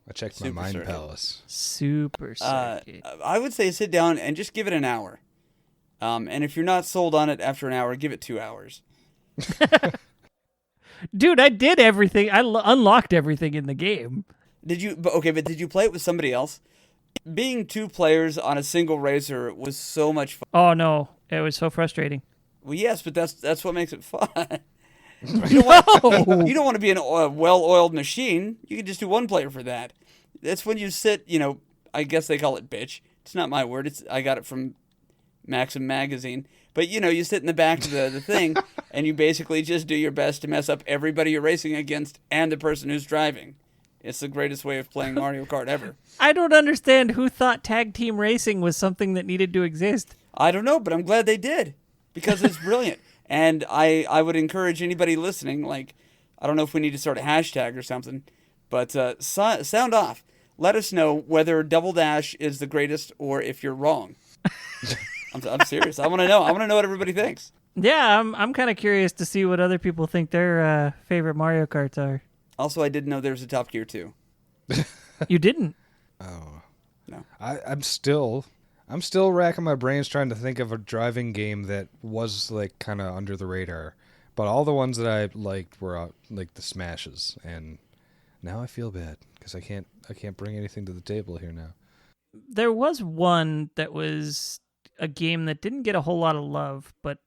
I checked Super my Mind Circuit. Palace. Super Circuit. I would say sit down and just give it an hour. And if you're not sold on it after an hour, give it 2 hours. Dude, I did everything. I unlocked everything in the game. Did you? But did you play it with somebody else? Being 2 players on a single racer was so much fun. Oh, no. It was so frustrating. Well, yes, but that's what makes it fun. No! You don't want to be a well-oiled machine. You can just do 1 player for that. That's when you sit, I guess they call it bitch. It's not my word. I got it from Maxim magazine. But, you sit in the back of the thing, and you basically just do your best to mess up everybody you're racing against and the person who's driving. It's the greatest way of playing Mario Kart ever. I don't understand who thought tag team racing was something that needed to exist. I don't know, but I'm glad they did, because it's brilliant. And I would encourage anybody listening, I don't know if we need to start a hashtag or something, but sound off. Let us know whether Double Dash is the greatest or if you're wrong. I'm serious. I want to know. I want to know what everybody thinks. Yeah, I'm kind of curious to see what other people think their favorite Mario Karts are. Also, I didn't know there was a Top Gear 2. You didn't? Oh. No. I'm still racking my brains trying to think of a driving game that was kind of under the radar. But all the ones that I liked were the smashes, and now I feel bad because I can't bring anything to the table here now. There was one that was a game that didn't get a whole lot of love, but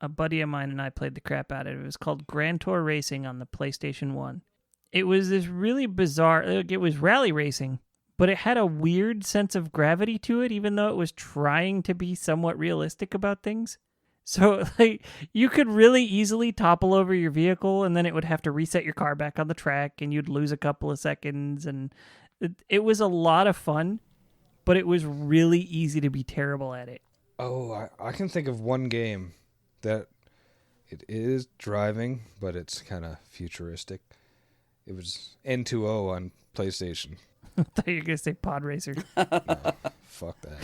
a buddy of mine and I played the crap out of it. It was called Grand Tour Racing on the PlayStation 1. It was this really bizarre, it was rally racing, but it had a weird sense of gravity to it, even though it was trying to be somewhat realistic about things. So, you could really easily topple over your vehicle, and then it would have to reset your car back on the track, and you'd lose a couple of seconds, and it was a lot of fun, but it was really easy to be terrible at it. Oh, I can think of one game that it is driving, but it's kind of futuristic. It was N2O on PlayStation. I thought you were going to say Pod Racer. No, fuck that.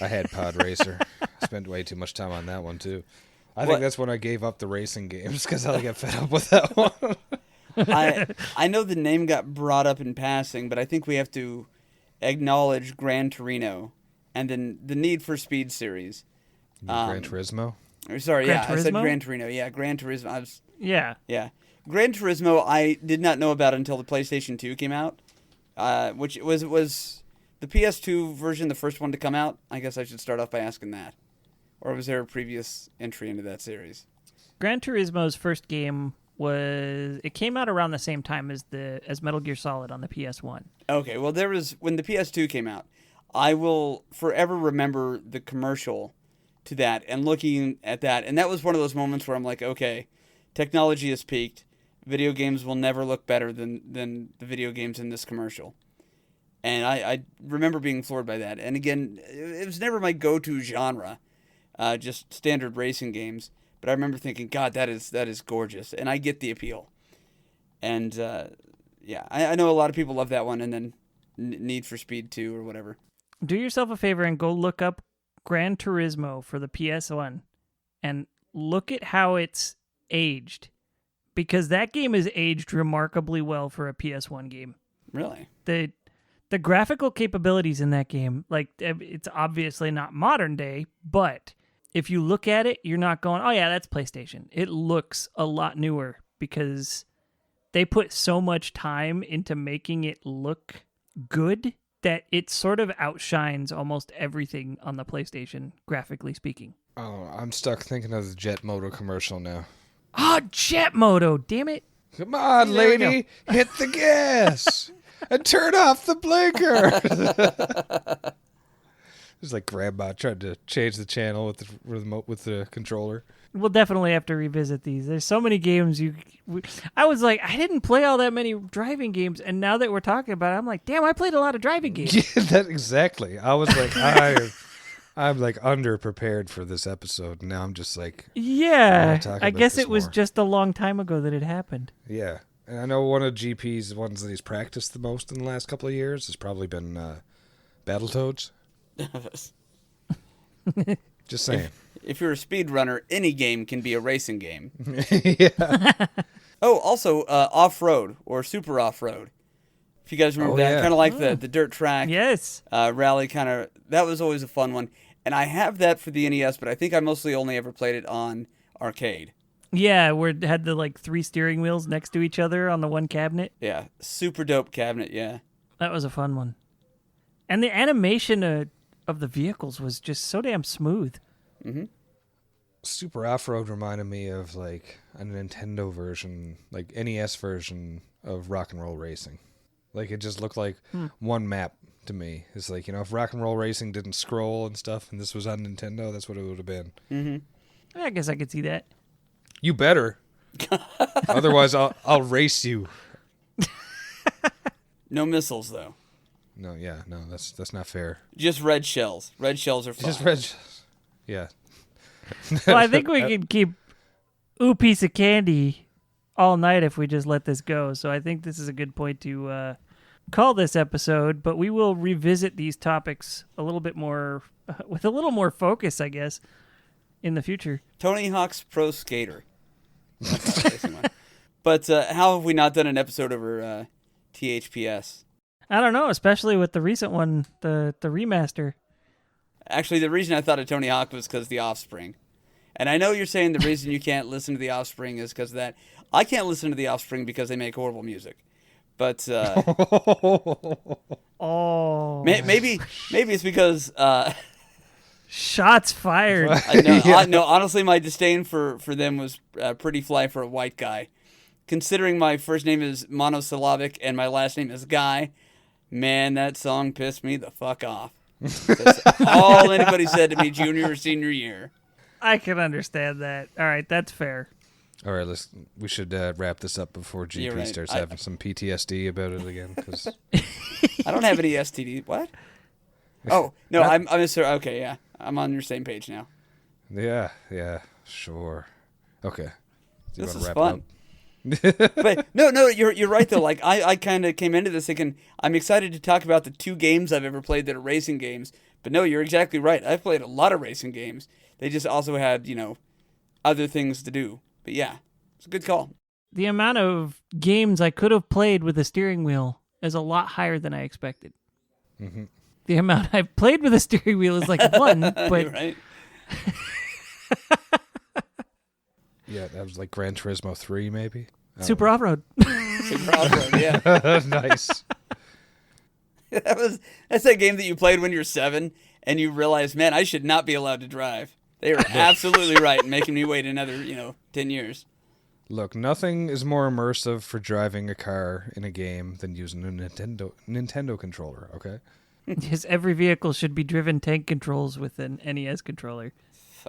I had Pod Racer. I spent way too much time on that one, too. I think that's when I gave up the racing games because I got fed up with that one. I know the name got brought up in passing, but I think we have to acknowledge Gran Torino and then the Need for Speed series. Gran Turismo? Sorry, Gran I said Turismo? Gran Torino. Yeah, Gran Turismo. Yeah. Yeah. Gran Turismo, I did not know about until the PlayStation 2 came out, which was the PS2 version the first one to come out. I guess I should start off by asking that. Or was there a previous entry into that series? Gran Turismo's first game it came out around the same time as Metal Gear Solid on the PS1. Okay, well, when the PS2 came out, I will forever remember the commercial to that and looking at that. And that was one of those moments where I'm like, okay, technology has peaked. Video games will never look better than the video games in this commercial. And I remember being floored by that. And again, it was never my go-to genre, just standard racing games. But I remember thinking, God, that is gorgeous. And I get the appeal. And yeah, I know a lot of people love that one, and then Need for Speed 2 or whatever. Do yourself a favor and go look up Gran Turismo for the PS1 and look at how it's aged. Because that game is aged remarkably well for a PS1 game. Really? The graphical capabilities in that game, like, it's obviously not modern day, but if you look at it, you're not going, oh yeah, that's PlayStation. It looks a lot newer because they put so much time into making it look good that it sort of outshines almost everything on the PlayStation, graphically speaking. Oh, I'm stuck thinking of the Jet Moto commercial now. Oh, Jet Moto, damn it. Come on, lady, hit the gas and turn off the blinker. It's like Grandma tried to change the channel with the remote with the controller. We'll definitely have to revisit these. There's so many games I was like, I didn't play all that many driving games, and now that we're talking about it, I'm like, damn, I played a lot of driving games. Yeah, that exactly. I was like, I'm like underprepared for this episode. Now I'm just like, yeah. I guess it was just a long time ago that it happened. Yeah, and I know one of GP's ones that he's practiced the most in the last couple of years has probably been Battletoads. Just saying. If you're a speedrunner, any game can be a racing game. Yeah. Oh, also off-road or super off-road. If you guys remember that, kind of like the dirt track. Yes. Rally kind of, that was always a fun one. And I have that for the NES, but I think I mostly only ever played it on arcade. Yeah, where it had the like 3 steering wheels next to each other on the one cabinet. Yeah, super dope cabinet, yeah. That was a fun one. And the animation of the vehicles was just so damn smooth. Mm-hmm. Super Off-Road reminded me of like a Nintendo version, like NES version of Rock and Roll Racing. Like it just looked like one map to me. It's like, if Rock and Roll Racing didn't scroll and stuff and this was on Nintendo, that's what it would have been. Mm-hmm. I guess I could see that. You better. Otherwise I'll race you. No missiles though. No, that's not fair. Just red shells. Red shells are fine. Just red shells. Yeah. Well, I think we could keep piece of candy all night if we just let this go. So I think this is a good point to call this episode, but we will revisit these topics a little bit more, with a little more focus, I guess, in the future. Tony Hawk's Pro Skater. But how have we not done an episode over THPS? I don't know, especially with the recent one, the remaster. Actually, the reason I thought of Tony Hawk was because The Offspring. And I know you're saying the reason you can't listen to The Offspring is because of that. I can't listen to The Offspring because they make horrible music. But maybe it's because shots fired. No, honestly, my disdain for them was pretty fly for a white guy. Considering my first name is monosyllabic and my last name is Guy, man, that song pissed me the fuck off. That's all anybody said to me junior or senior year. I can understand that. All right, that's fair. All right, we should wrap this up before GP starts having some PTSD about it again. Cause I don't have any STD. What? Oh no, I'm okay. Yeah, I'm on your same page now. Yeah, sure. Okay, this is fun. But no, you're right though. Like I kind of came into this thinking I'm excited to talk about the 2 games I've ever played that are racing games. But no, you're exactly right. I've played a lot of racing games. They just also had other things to do. But yeah, it's a good call. The amount of games I could have played with a steering wheel is a lot higher than I expected. Mm-hmm. The amount I've played with a steering wheel is like 1, but right. Yeah, that was like Gran Turismo 3, maybe. Super Off-Road. Super Off-Road, yeah. Nice. That's that game that you played when you're 7, and you realize, man, I should not be allowed to drive. They were absolutely right in making me wait another, 10 years. Look, nothing is more immersive for driving a car in a game than using a Nintendo controller, okay? Yes, every vehicle should be driven tank controls with an NES controller.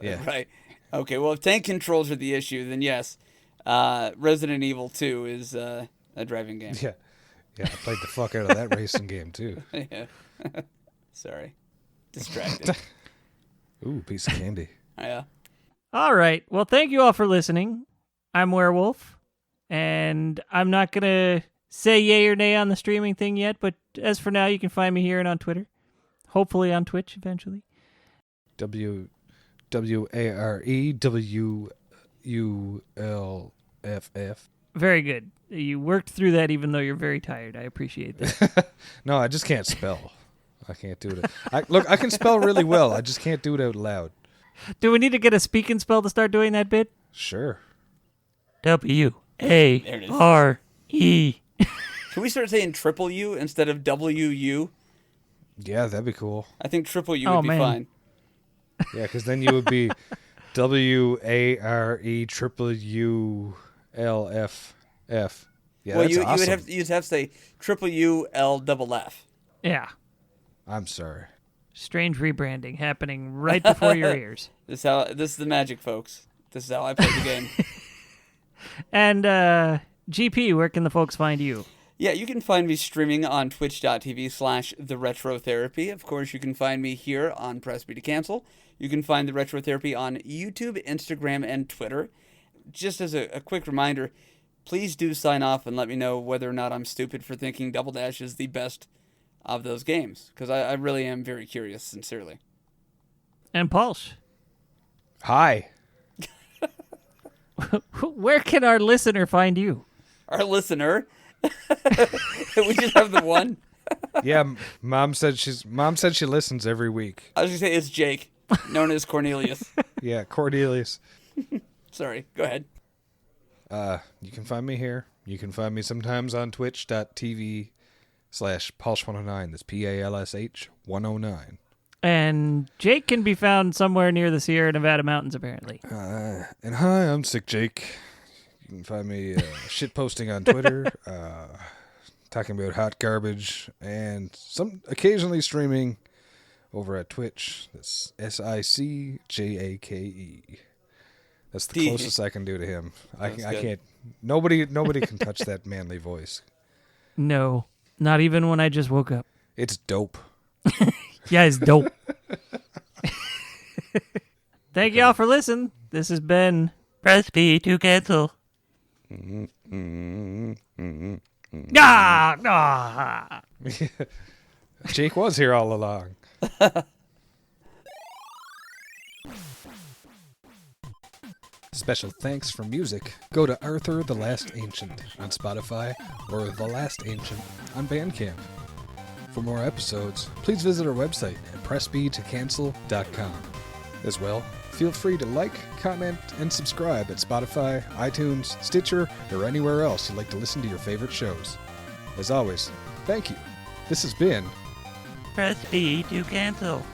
Yeah. Right. Okay, well, if tank controls are the issue, then yes, Resident Evil 2 is a driving game. Yeah. Yeah, I played the fuck out of that racing game, too. Yeah. Sorry. Distracted. Ooh, piece of candy. Yeah. All right. Well, thank you all for listening. I'm Werewolf, and I'm not going to say yay or nay on the streaming thing yet, but as for now, you can find me here and on Twitter. Hopefully on Twitch eventually. WAREWULFF. Very good. You worked through that even though you're very tired. I appreciate that. No, I just can't spell. I can't do it. I can spell really well. I just can't do it out loud. Do we need to get a speak and spell to start doing that bit? Sure. WARE. Can we start saying triple U instead of WU? Yeah, that'd be cool. I think triple U would be fine. Yeah, because then you would be WAREUULFF. Yeah, well, that's awesome. you'd have to say triple ULFF. Yeah. I'm sorry. Strange rebranding happening right before your ears. This is the magic, folks. This is how I play the game. And GP, where can the folks find you? Yeah, you can find me streaming on twitch.tv/theretrotherapy. Of course, you can find me here on Press B to Cancel. You can find the Retrotherapy on YouTube, Instagram, and Twitter. Just as a quick reminder, please do sign off and let me know whether or not I'm stupid for thinking Double Dash is the best of those games, because I really am very curious, sincerely. And Pulse. Hi. Where can our listener find you? Our listener? We just have the one? Yeah, Mom said she listens every week. I was going to say it's Jake, known as Cornelius. Yeah, Cornelius. Sorry, go ahead. You can find me here. You can find me sometimes on twitch.tv/Palsh109. That's PALSH 109. And Jake can be found somewhere near the Sierra Nevada mountains, apparently. And hi, I'm Sick Jake. You can find me shitposting on Twitter, talking about hot garbage, and some occasionally streaming over at Twitch. That's SICJAKE. That's the closest I can do to him. I can't. Nobody can touch that manly voice. No, not even when I just woke up. It's dope. Yeah, it's dope. Thank y'all for listening. This has been Press B to Cancel. Jake was here all along. Special thanks for music. Go to Arthur the Last Ancient on Spotify or The Last Ancient on Bandcamp. For more episodes, please visit our website at pressbtocancel.com. As well, feel free to like, comment, and subscribe at Spotify, iTunes, Stitcher, or anywhere else you'd like to listen to your favorite shows. As always, thank you. This has been Press B to Cancel.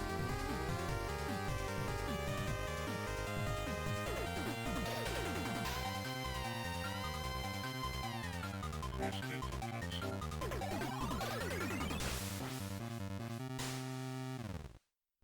Press B to cancel.